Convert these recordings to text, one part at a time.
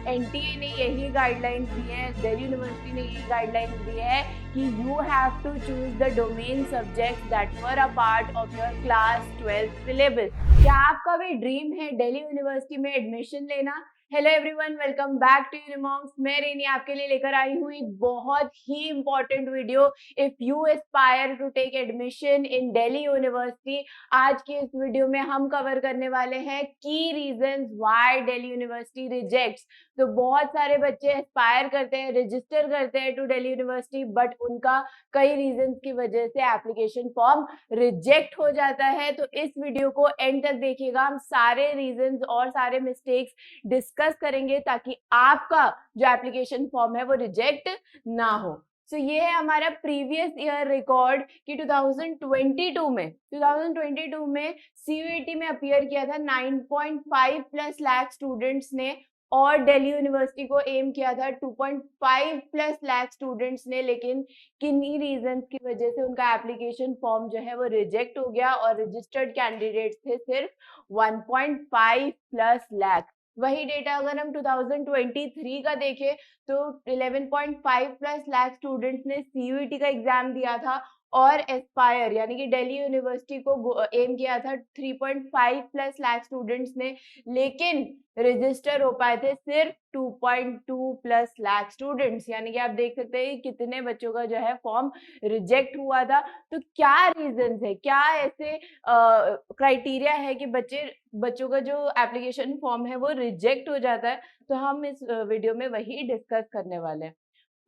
NTA ने यही guidelines दी है, दिल्ली यूनिवर्सिटी ने यही गाइडलाइंस दी है कि you have to choose the domain subjects that were a part of your class 12th syllabus. क्या आपका भी ड्रीम है दिल्ली यूनिवर्सिटी में एडमिशन लेना? Hello everyone, welcome back to Unimonks. मैं रेनी आपके लिए लेकर आई हूँ एक बहुत ही important video. If you aspire to take admission in Delhi University, आज की इस वीडियो में हम कवर करने वाले हैं की reasons why Delhi university rejects. तो बहुत सारे बच्चे एस्पायर करते हैं, रजिस्टर करते हैं टू दिल्ली यूनिवर्सिटी, बट उनका कई रीजंस की वजह से एप्लीकेशन फॉर्म रिजेक्ट हो जाता है। तो इस वीडियो को एंड तक देखिएगा, हम सारे रीजंस और सारे मिस्टेक्स डिस्कस करेंगे ताकि आपका जो एप्लीकेशन फॉर्म है वो रिजेक्ट ना हो। सो ये है हमारा प्रीवियस ईयर रिकॉर्ड कि 2022 में सीयूईटी में अपीयर किया था 9.5 प्लस लाख स्टूडेंट्स ने, और दिल्ली यूनिवर्सिटी को एम किया था 2.5 प्लस लाख स्टूडेंट्स ने, लेकिन किन्हीं रीजंस की वजह से उनका एप्लीकेशन फॉर्म जो है वो रिजेक्ट हो गया और रजिस्टर्ड कैंडिडेट्स थे सिर्फ 1.5 प्लस लाख। वही डेटा अगर हम 2023 का देखें तो 11.5 प्लस लाख स्टूडेंट्स ने सीयूईटी का एग्जाम दिया था, और एस्पायर यानी कि दिल्ली यूनिवर्सिटी को एम किया था 3.5 प्लस लाख स्टूडेंट्स ने, लेकिन रजिस्टर हो पाए थे सिर्फ 2.2 प्लस लाख स्टूडेंट्स। यानी कि आप देख सकते हैं कितने बच्चों का जो है फॉर्म रिजेक्ट हुआ था। तो क्या रीजंस है, क्या ऐसे क्राइटेरिया है कि बच्चों का जो एप्लीकेशन फॉर्म है वो रिजेक्ट हो जाता है? तो हम इस वीडियो में वही डिस्कस करने वाले हैं।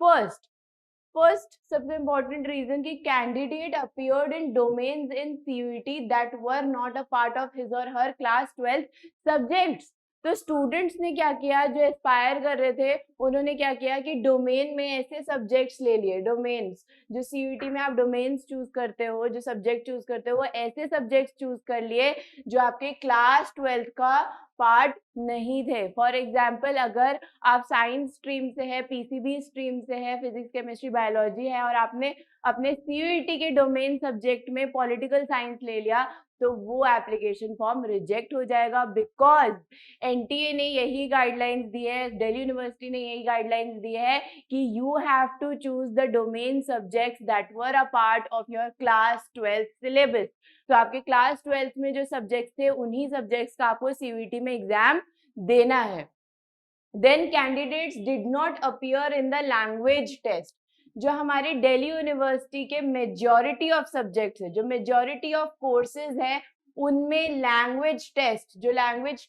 फर्स्ट सबसे इंपॉर्टेंट रीजन कि candidate appeared in domains in CUET that were not a part of his और हर क्लास 12th सब्जेक्ट्स। तो स्टूडेंट्स ने क्या किया, जो एस्पायर कर रहे थे उन्होंने क्या किया कि डोमेन में ऐसे सब्जेक्ट्स ले लिए। डोमेन्स जो सीयूईटी में आप डोमेन्स चूज करते हो, जो सब्जेक्ट चूज करते हो, वो ऐसे सब्जेक्ट्स चूज कर लिए जो आपके क्लास 12th का पार्ट नहीं थे। फॉर एग्जाम्पल, अगर आप साइंस स्ट्रीम से है, पीसीबी स्ट्रीम से है, फिजिक्स केमिस्ट्री बायोलॉजी है, और आपने अपने सीयूईटी के डोमेन सब्जेक्ट में पॉलिटिकल साइंस ले लिया, तो वो एप्लीकेशन फॉर्म रिजेक्ट हो जाएगा। बिकॉज एनटीए ने यही गाइडलाइंस दी है, दिल्ली यूनिवर्सिटी ने यही गाइडलाइंस दी है कि you have to choose the domain subjects that were a part of your class 12th syllabus. तो आपके क्लास 12th में जो सब्जेक्ट्स थे उन्हीं सब्जेक्ट्स का आपको सीयूईटी में एग्जाम देना है। Then candidates did not appear in the language test. जो हमारी दिल्ली यूनिवर्सिटी के मेजॉरिटी ऑफ सब्जेक्ट्स है, जो मेजॉरिटी ऑफ कोर्सेज है, उनमें लैंग्वेज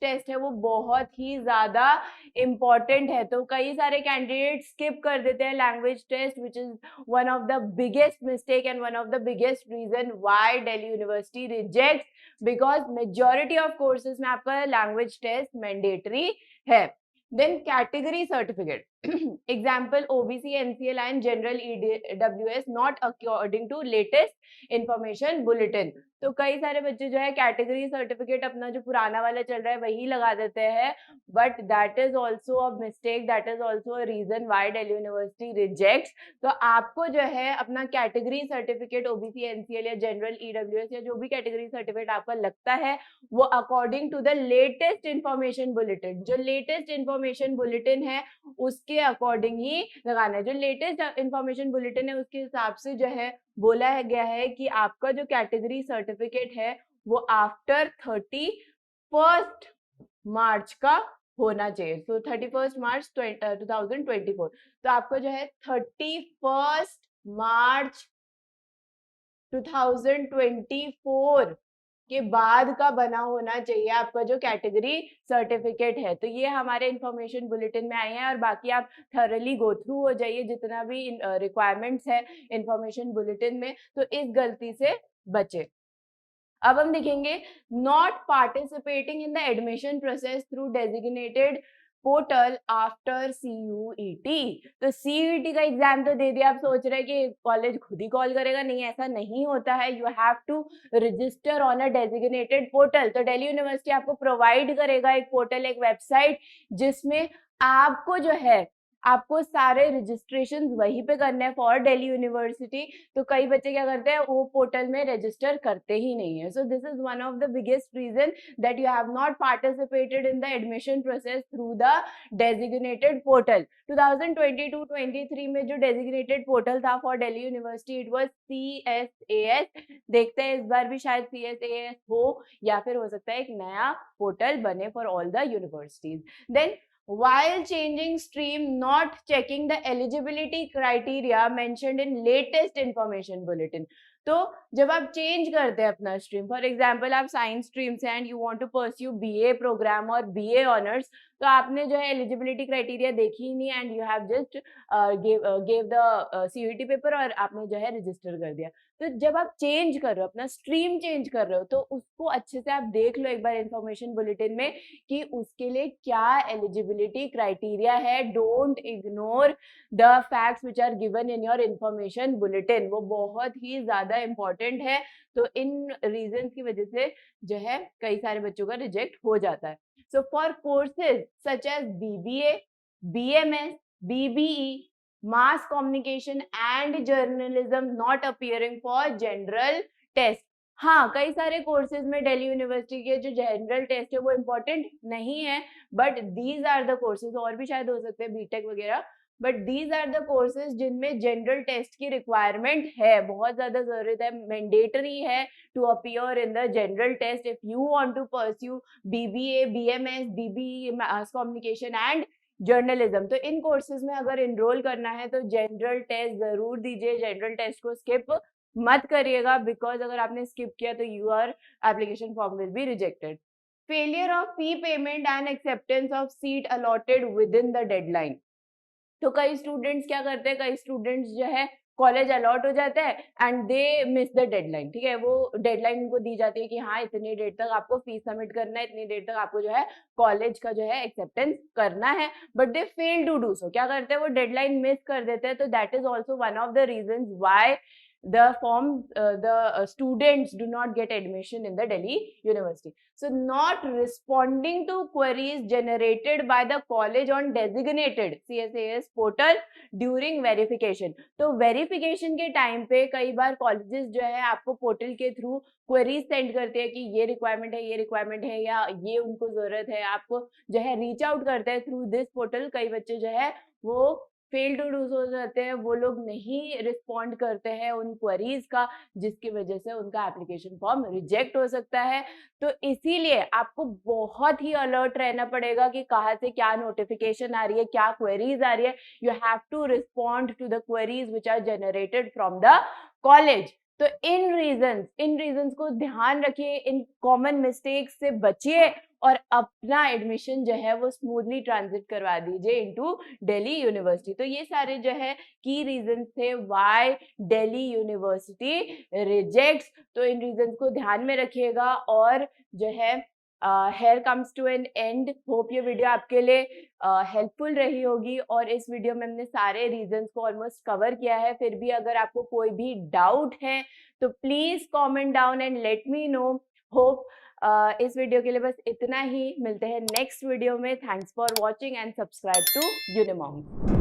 टेस्ट है वो बहुत ही ज्यादा इंपॉर्टेंट है। तो कई सारे कैंडिडेट स्किप कर देते हैं language test, which is one of the biggest mistake and one of the biggest reason why Delhi university rejects, because majority of courses में आपका लैंग्वेज टेस्ट मैंडेटरी है। Then category certificate, example OBC, NCL and general EWS not according to latest information bulletin। तो कई सारे बच्चे जो है category certificate अपना जो पुराना वाला चल रहा है वही लगा देते हैं, but that is also a mistake, that is also a reason why Delhi university rejects. तो आपको जो है अपना कैटेगरी सर्टिफिकेट ओबीसी, एनसीएल या जनरल ईडब्ल्यूएस या जो भी कैटेगरी सर्टिफिकेट आपका लगता है वो according to the latest information bulletin, जो लेटेस्ट इंफॉर्मेशन बुलेटिन है उसके अकॉर्डिंग ही लगाना है। जो लेटेस्ट इंफॉर्मेशन बुलेटिन है उसके हिसाब से जो है बोला गया है कि आपका जो कैटेगरी सर्टिफिकेट है वो आफ्टर 31 मार्च का होना चाहिए। सो 31 मार्च 2024। तो आपको जो है 31 मार्च 2024 के बाद का बना होना चाहिए आपका जो कैटेगरी सर्टिफिकेट है। तो ये हमारे इंफॉर्मेशन बुलेटिन में आए हैं, और बाकी आप थॉरली गो थ्रू हो जाइए जितना भी रिक्वायरमेंट्स है इंफॉर्मेशन बुलेटिन में, तो इस गलती से बचे। अब हम देखेंगे not participating in the admission process through designated portal after CUET. तो सीयूईटी का एग्जाम तो दे दिया, आप सोच रहे हैं कि कॉलेज खुद ही कॉल करेगा, नहीं, ऐसा नहीं होता है। You have to register on a designated portal. तो दिल्ली यूनिवर्सिटी आपको प्रोवाइड करेगा एक पोर्टल, एक वेबसाइट, जिसमें आपको जो है आपको सारे रजिस्ट्रेशन वहीं पे करने हैं फॉर दिल्ली यूनिवर्सिटी। तो कई बच्चे क्या करते हैं, वो पोर्टल में रजिस्टर करते ही नहीं है। So this is one of the biggest reason that you have not participated in the admission process through the designated portal. 2022-23 में जो डेजिग्नेटेड पोर्टल था for Delhi university, it was CSAS। देखते हैं इस बार भी शायद CSAS हो, या फिर हो सकता है एक नया पोर्टल बने for all the universities. Then while changing stream, not checking the eligibility criteria mentioned in latest information bulletin। तो जब आप चेंज करते हैं अपना स्ट्रीम, फॉर एग्जाम्पल आप साइंस स्ट्रीम से and you want to pursue BA program और BA honours, तो आपने जो है एलिजिबिलिटी क्राइटेरिया देखी ही नहीं and you have just give the CUET paper और आपने जो है रजिस्टर कर दिया। तो जब आप चेंज कर रहे हो, अपना स्ट्रीम चेंज कर रहे हो, तो उसको अच्छे से आप देख लो एक बार इंफॉर्मेशन बुलेटिन में कि उसके लिए क्या एलिजिबिलिटी क्राइटेरिया है। Don't ignore the facts which are given in your information bulletin, वो बहुत ही ज्यादा इंपॉर्टेंट है। तो इन रीजन की वजह से जो है कई सारे बच्चों का रिजेक्ट हो जाता है। So for courses such as BBA, BMS, BBE, mass communication and journalism not appearing for general test। हाँ, कई सारे कोर्सेज में दिल्ली यूनिवर्सिटी के जो जनरल टेस्ट है वो इम्पोर्टेंट नहीं है, but these are the courses, और भी शायद हो सकते हैं बीटेक वगैरह, but these are the courses जिनमें जनरल टेस्ट की रिक्वायरमेंट है, बहुत ज्यादा जरूरत है, मैंडेटरी है to appear in the general test if you want to pursue BBA, BMS, BBE, mass communication and journalism. तो इन कोर्सेज में अगर इनरोल करना है तो जनरल टेस्ट जरूर दीजिए, जनरल टेस्ट को स्किप मत करिएगा, बिकॉज अगर आपने स्किप किया तो your application form will be rejected. Failure of fee payment and acceptance of seat allotted with in the deadline. तो कई स्टूडेंट्स क्या करते हैं, कई स्टूडेंट्स जो है कॉलेज अलॉट हो जाता है and they miss the deadline. ठीक है, वो डेडलाइन उनको दी जाती है कि हाँ इतनी डेट तक आपको फीस सबमिट करना है, इतनी डेट तक आपको जो है कॉलेज का जो है एक्सेप्टेंस करना है, but they fail to do so. क्या करते हैं, वो डेडलाइन मिस कर देते हैं। तो that is also one of the reason why the students do not get admission in the Delhi University. So not responding to queries generated by the college on designated CSAS portal during verification। तो verification के time पे कई बार colleges जो है आपको portal के through queries send करते हैं कि ये रिक्वायरमेंट है, ये रिक्वायरमेंट है, या ये उनको जरूरत है, आपको जो है रीच आउट करते हैं थ्रू दिस पोर्टल। कई बच्चे जो है वो फेल टू डू सो जाते हैं, वो लोग नहीं रिस्पॉन्ड करते हैं उन क्वेरीज का, जिसकी वजह से उनका एप्लीकेशन फॉर्म रिजेक्ट हो सकता है। तो इसीलिए आपको बहुत ही अलर्ट रहना पड़ेगा कि कहाँ से क्या नोटिफिकेशन आ रही है, क्या क्वेरीज आ रही है। You have to respond to the queries which are generated from the college. तो इन रीजंस को ध्यान रखिए, इन कॉमन मिस्टेक्स से बचिए और अपना एडमिशन जो है वो स्मूथली ट्रांजिट करवा दीजिए इनटू दिल्ली यूनिवर्सिटी। तो ये सारे जो है की रीजंस थे व्हाई दिल्ली यूनिवर्सिटी रिजेक्ट्स। तो इन रीजंस को ध्यान में रखिएगा और जो है here comes to an end. Hope ये वीडियो आपके लिए हेल्पफुल रही होगी और इस वीडियो में हमने सारे रीजंस को ऑलमोस्ट कवर किया है। फिर भी अगर आपको कोई भी डाउट है तो please comment down and let me know. Hope इस वीडियो के लिए बस इतना ही, मिलते हैं नेक्स्ट वीडियो में। Thanks for watching and subscribe to यूनिमॉम।